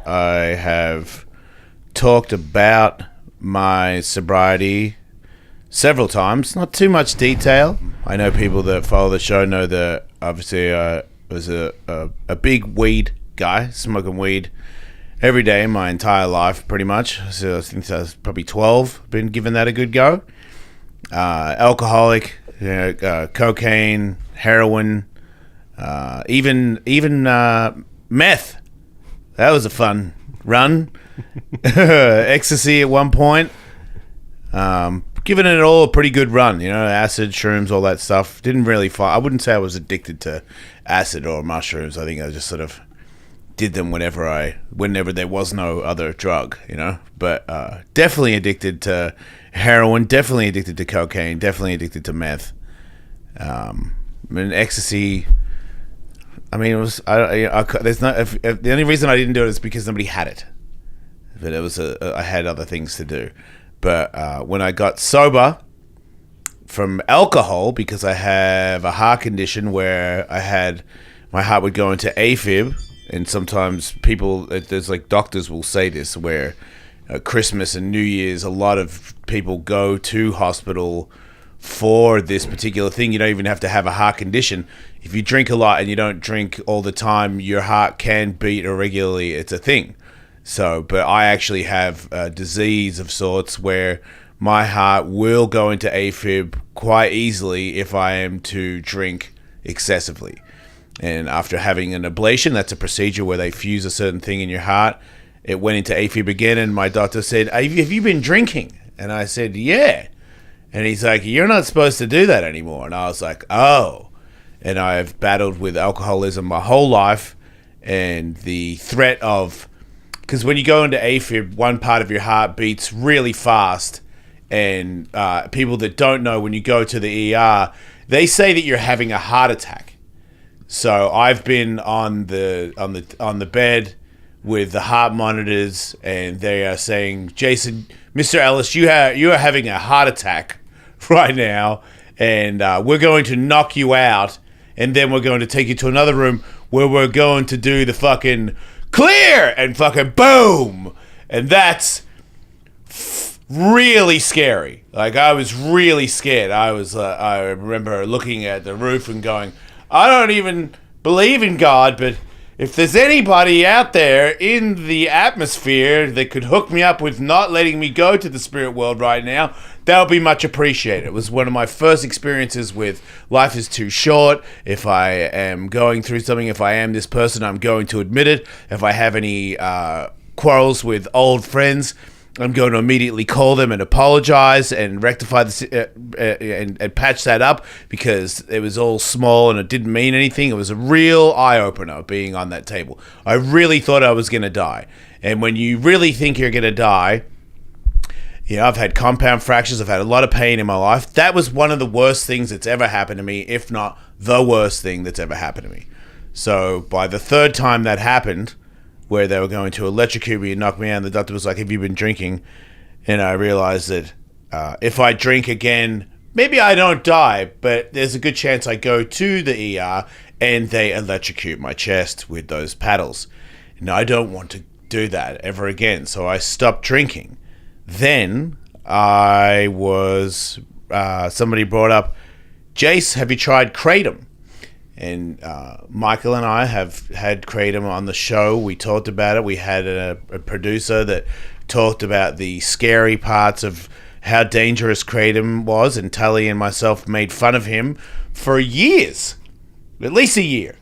I have talked about my sobriety several times, not too much detail. I know people that follow the show know that obviously I was a big weed guy, smoking weed every day my entire life, pretty much. So I think I was probably 12, been giving that a good go. Alcoholic, cocaine, heroin, even meth. That was a fun run. Ecstasy at one point. Giving it all a pretty good run, acid, shrooms, all that stuff. Didn't really I wouldn't say I was addicted to acid or mushrooms. I think I just sort of did them whenever there was no other drug, But definitely addicted to heroin, definitely addicted to cocaine, definitely addicted to meth. And ecstasy. I mean, it was. There's no. The only reason I didn't do it is because nobody had it. But it was I had other things to do. But when I got sober from alcohol, because I have a heart condition where my heart would go into AFib, and sometimes there's like doctors will say this, where Christmas and New Year's, a lot of people go to hospital for this particular thing. You don't even have to have a heart condition. If you drink a lot and you don't drink all the time, your heart can beat irregularly. It's a thing. So, but I actually have a disease of sorts where my heart will go into AFib quite easily if I am to drink excessively. And after having an ablation, that's a procedure where they fuse a certain thing in your heart. It went into AFib again, and my doctor said, have you been drinking? And I said, yeah. And he's like, you're not supposed to do that anymore. And I was like, oh. And I've battled with alcoholism my whole life, and the threat of... Because when you go into AFib, one part of your heart beats really fast, and people that don't know, when you go to the ER, they say that you're having a heart attack. So I've been on the bed with the heart monitors, and they are saying, Jason, Mr. Ellis, you are having a heart attack right now, and we're going to knock you out, and then we're going to take you to another room where we're going to do the fucking clear, and fucking boom. And that's really scary. Like, I was really scared. I remember looking at the roof and going, I don't even believe in God, but if there's anybody out there in the atmosphere that could hook me up with not letting me go to the spirit world right now, that would be much appreciated. It was one of my first experiences with life is too short. If I am going through something, if I am this person, I'm going to admit it. If I have any quarrels with old friends, I'm going to immediately call them and apologize and rectify and patch that up, because it was all small and it didn't mean anything. It was a real eye-opener being on that table. I really thought I was going to die. And when you really think you're going to die, I've had compound fractures. I've had a lot of pain in my life. That was one of the worst things that's ever happened to me, if not the worst thing that's ever happened to me. So by the third time that happened, where they were going to electrocute me and knock me out, and the doctor was like, have you been drinking? And I realized that if I drink again, maybe I don't die, but there's a good chance I go to the ER and they electrocute my chest with those paddles. And I don't want to do that ever again. So I stopped drinking. Then I was... somebody brought up, Jace, have you tried Kratom? And Michael and I have had Kratom on the show. We talked about it. We had a producer that talked about the scary parts of how dangerous Kratom was, and Tully and myself made fun of him for years, at least a year.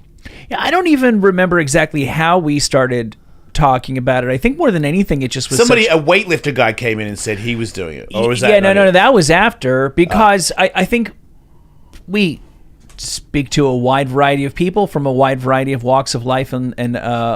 Yeah, I don't even remember exactly how we started talking about it. I think more than anything, it just was a weightlifter guy came in and said he was doing it. Or was that? Yeah, no, that was after, because I think we speak to a wide variety of people from a wide variety of walks of life and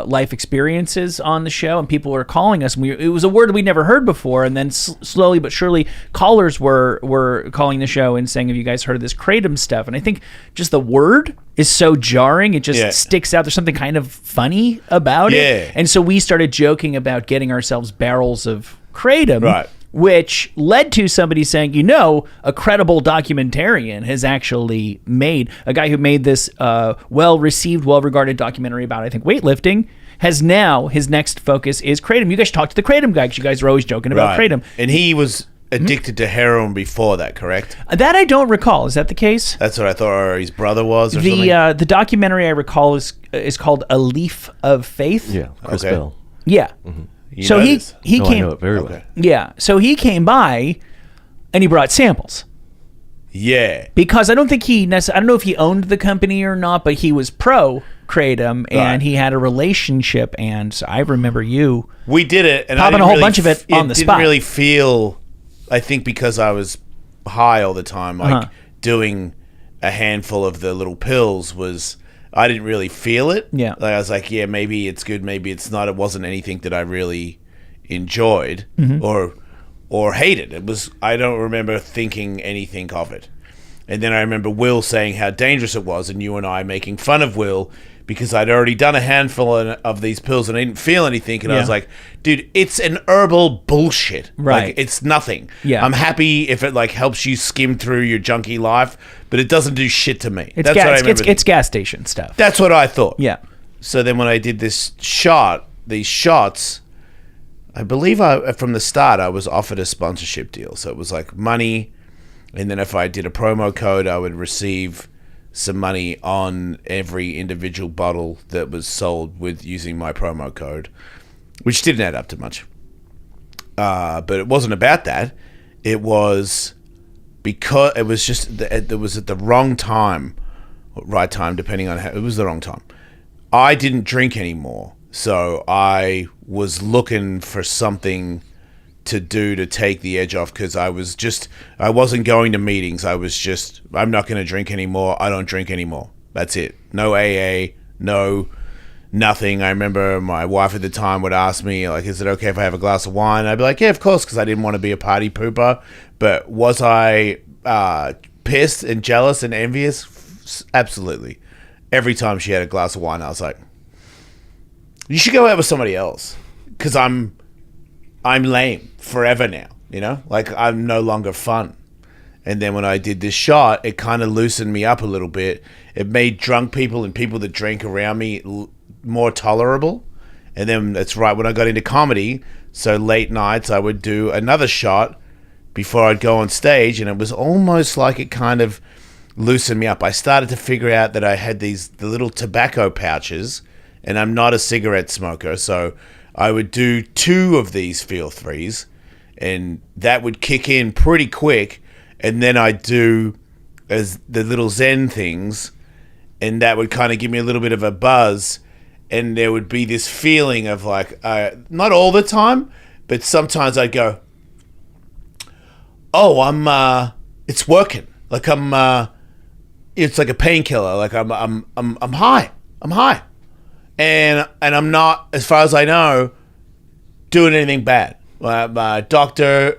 life experiences on the show, and people were calling us, and it was a word we'd never heard before, and then slowly but surely callers were calling the show and saying, have you guys heard of this Kratom stuff? And I think just the word is so jarring, it just sticks out. There's something kind of funny about it, and so we started joking about getting ourselves barrels of Kratom, right, which led to somebody saying, a credible documentarian has actually made, a guy who made this well-received, well-regarded documentary about, I think, weightlifting, has now, his next focus is Kratom. You guys talked to the Kratom guy because you guys are always joking about Kratom. And he was addicted to heroin before that, correct? That I don't recall. Is that the case? That's what I thought, or his brother was, or something? The documentary I recall is called A Leaf of Faith. Yeah, Chris Okay. Bell. Yeah. You So know he this? he I came. know it very well. Yeah. So he came by, and he brought samples. Yeah. Because I don't think I don't know if he owned the company or not, but he was pro Kratom, and Right. he had a relationship. And so I remember you. We did it, and Popping I didn't a whole really bunch of it on the didn't spot. really feel, I think because I was high all the time, like doing a handful of the little pills I didn't really feel it. Yeah. Like I was like, yeah, maybe it's good, maybe it's not. It wasn't anything that I really enjoyed or hated. I don't remember thinking anything of it. And then I remember Will saying how dangerous it was, and you and I making fun of Will because I'd already done a handful of these pills and I didn't feel anything. And I was like, dude, it's an herbal bullshit. Right. Like, it's nothing. Yeah. I'm happy if it like helps you skim through your junkie life, but it doesn't do shit to me. It's That's what I remember. it's gas station stuff. That's what I thought. Yeah. So then when I did these shots, I believe from the start I was offered a sponsorship deal. So it was like money, and then if I did a promo code, I would receive some money on every individual bottle that was sold with using my promo code, which didn't add up to much. But it wasn't about that. It was because it was just it was at the wrong time, right time, depending on how it was the wrong time. I didn't drink anymore, so I was looking for something to do to take the edge off because I wasn't going to meetings. I'm not going to drink anymore. I don't drink anymore. That's it. No AA, no nothing. I remember my wife at the time would ask me, like, is it okay if I have a glass of wine? I'd be like, yeah, of course, because I didn't want to be a party pooper. But was I pissed and jealous and envious? Absolutely. Every time she had a glass of wine, I was like, you should go out with somebody else because I'm lame forever now, you know? Like, I'm no longer fun. And then when I did this shot, it kind of loosened me up a little bit. It made drunk people and people that drink around me more tolerable. And then that's right when I got into comedy. So late nights, I would do another shot before I'd go on stage. And it was almost like it kind of loosened me up. I started to figure out that I had the little tobacco pouches, and I'm not a cigarette smoker. So I would do 2 of these feel 3s, and that would kick in pretty quick. And then I'd do as the little Zen things, and that would kind of give me a little bit of a buzz. And there would be this feeling of like, not all the time, but sometimes I'd go, oh, it's working. Like it's like a painkiller. Like I'm high. I'm high. And I'm not, as far as I know, doing anything bad. My doctor,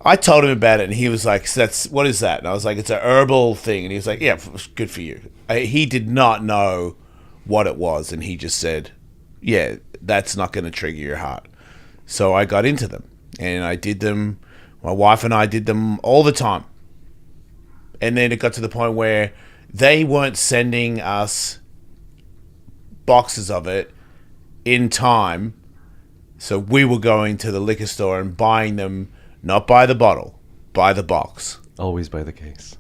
I told him about it, and he was like, what is that? And I was like, it's a herbal thing. And he was like, yeah, good for you. He did not know what it was, and he just said, yeah, that's not going to trigger your heart. So I got into them, and I did them. My wife and I did them all the time. And then it got to the point where they weren't sending us boxes of it in time, so we were going to the liquor store and buying them, not by the bottle, by the box. Always by the case.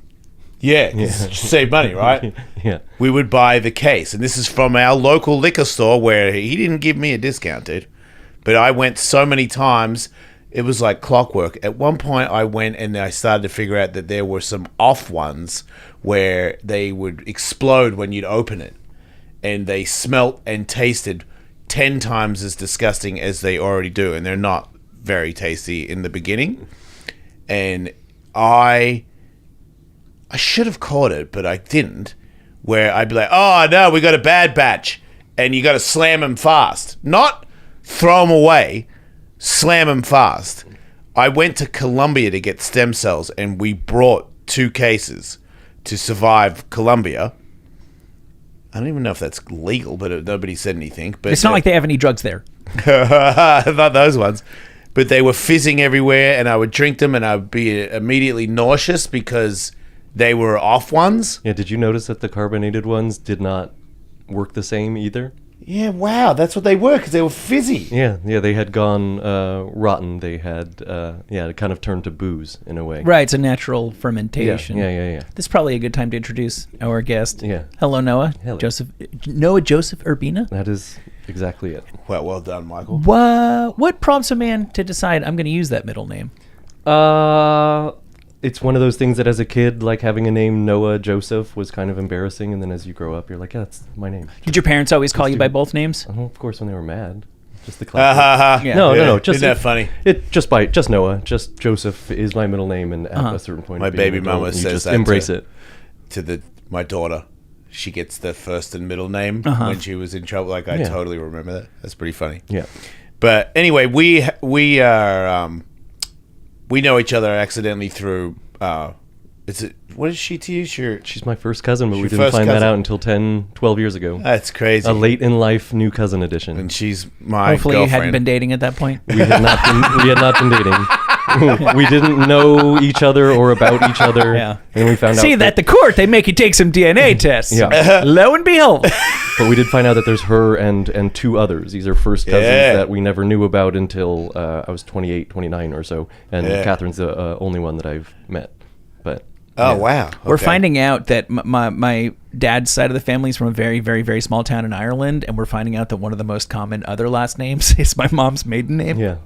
Yeah. Save money, right? Yeah. We would buy the case, and this is from our local liquor store where he didn't give me a discount, dude. But I went so many times, it was like clockwork. At one point I went and I started to figure out that there were some off ones where they would explode when you'd open it. And they smelt and tasted 10 times as disgusting as they already do. And they're not very tasty in the beginning. And I should have caught it, but I didn't. Where I'd be like, oh, no, we got a bad batch. And you got to slam them fast. Not throw them away. Slam them fast. I went to Colombia to get stem cells, and we brought 2 cases to survive Colombia. I don't even know if that's legal, but nobody said anything. But It's not like they have any drugs there. not those ones. But they were fizzing everywhere, and I would drink them, and I would be immediately nauseous because they were off ones. Yeah, did you notice that the carbonated ones did not work the same either? Yeah, wow, that's what they were, because they were fizzy. Yeah, they had gone rotten. They had, it kind of turned to booze in a way. Right, it's a natural fermentation. Yeah. This is probably a good time to introduce our guest. Yeah. Hello, Noah. Hello. Joseph Urbina. That is exactly it. Well done, Michael. What prompts a man to decide I'm going to use that middle name? It's one of those things that as a kid, like having a name Noah Joseph was kind of embarrassing, and then as you grow up, you're like, yeah, that's my name. Did your parents always call you by both names? Of course, when they were mad. Just the classic. Yeah. No. Just Isn't that funny? Just Noah. Just Joseph is my middle name, and at a certain point, My of being baby an adult, mama you says just that embrace it. To my daughter. She gets the first and middle name when she was in trouble. Like, I totally remember that. That's pretty funny. Yeah. But anyway, we know each other accidentally through. What is she to you? She's my first cousin, but we Your didn't first find that cousin. out until 10, 12 years ago. That's crazy. A late in life new cousin edition. And she's my Hopefully you girlfriend. hadn't been dating at that point. We had not been dating. We didn't know each other or about each other. Yeah. And we found See, out at the court, they make you take some DNA tests. Yeah. Lo and behold. But we did find out that there's her and two others. These are first cousins that we never knew about until I was 28, 29 or so. And Catherine's the only one that I've met. But Oh, wow. We're Okay. finding out that my dad's side of the family is from a very, very, very small town in Ireland, and we're finding out that one of the most common other last names is my mom's maiden name. yeah.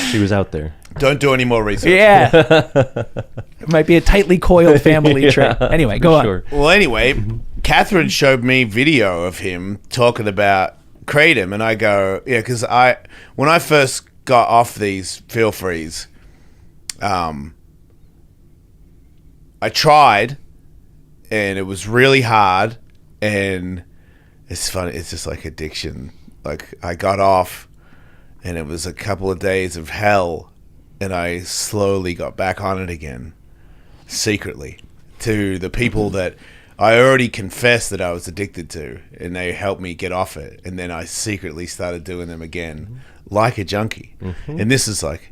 she was out there. Don't do any more research. Yeah. It might be a tightly coiled family trait. Anyway, go on. Sure. Well, anyway, Catherine showed me video of him talking about Kratom, and I go, yeah, because when I first got off these feel-frees, I tried, and it was really hard, and it's funny. It's just like addiction. Like, I got off, and it was a couple of days of hell, and I slowly got back on it again, secretly, to the people that I already confessed that I was addicted to, and they helped me get off it, and then I secretly started doing them again, like a junkie. And this is like